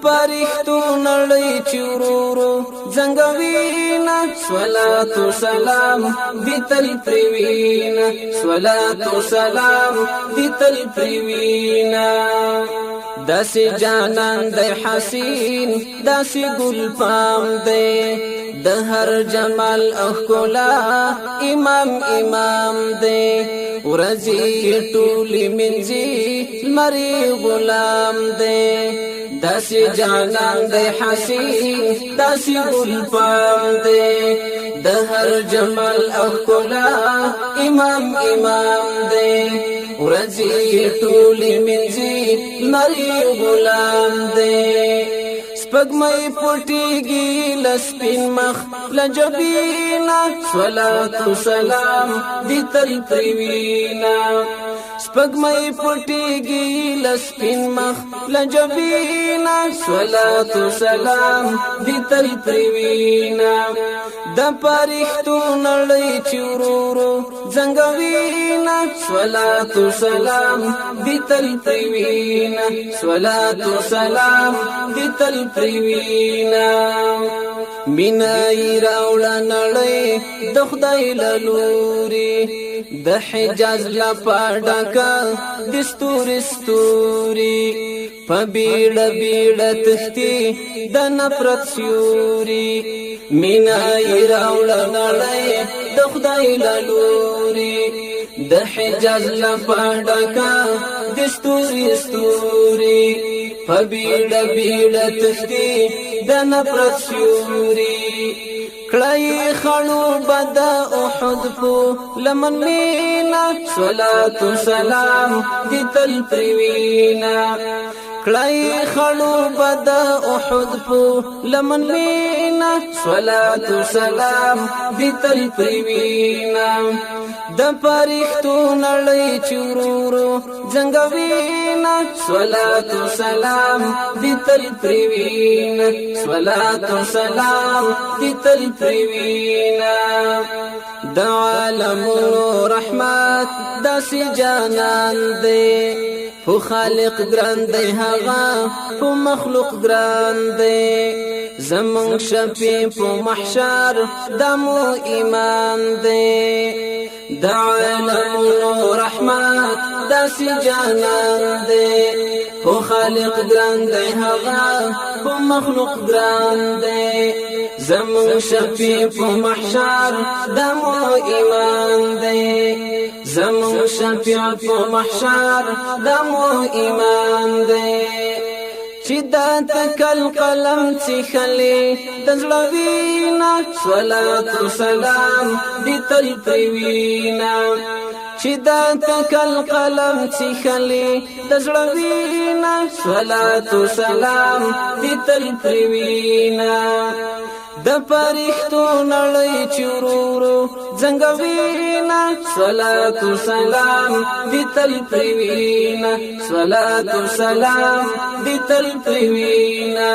پرښتو نړۍ چورورو زنګوینا صلوات و سلام دی تل پریوینا صلوات و سلام دی تل پریوینا داسی جانان دی حسین داسی گل پام دی د هر جمال او ښکلا امام دی ورځي ټولې منځي لمرې غلام دی داسې جانان دی حسین داسې ګل پام دی د هر جمال او ښکلا امام دی ورځي ټولې منځي لمرې غلام دی سپګمې پټيږي لسپین مخ لجبینا صلوات و سلام دی تل پریوینا سپګمې پټيږي لسپین مخ لجبینا صلوات و سلام دی تل پریوینا د پرښتو نړۍ چورورو زنګوینا صلوات و سلام دی تل پریوینا صلوات و سلام دی تل پریوینا مینا راوړه نړۍ د خدای لوري د حجاز لا پډکا د ستوري په بیړه بیړه تختی د نفرت سیوري مینا راوړه نړۍ د خدای لوري د حجاز لا پډکا د ستوري په بیړه بیړه تختی د نفرت سیوري کړای خړو بد احد په لمن مینا صلوات و سلام دی تل پریوینا کړای خړو بد احد په لمن مینا صلوات و سلام دی تل پریوینا د پرښتو نړۍ چورورو زنګوینا صلوات و سلام دی تل پریوینا صلوات و سلام دی تل پریوینا د عالمونو رحمت داسې جانان دی خو خالق ګران دی هغه خو مخلوق ګران دی زمون شفیع په محشر دمو ایمان دی د عالمونو رحمت داسې جانان دی خو خالق ګران دی هغه خو مخلوق ګران دی زمون شفیع په محشر دمو ایمان دی زمون شفیع په محشر دمو ایمان دی چې دا تکل قلم څخلې د زړوینا صلوات و سلام دی تل پریوینا چې دا تکل قلم څخلې د زړوینا صلوات و سلام دی تل پریوینا د پرښتو نړۍ چورورو زنګوینا صلوات و سلام دی تل پریوینا صلوات و سلام دی تل پریوینا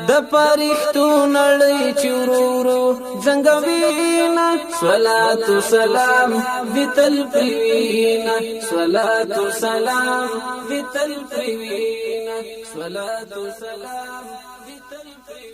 د پرښتو نړۍ چورورو زنګوینا صلوات و سلام دی تل پریوینا صلوات و سلام دی تل پریوینا صلوات و سلام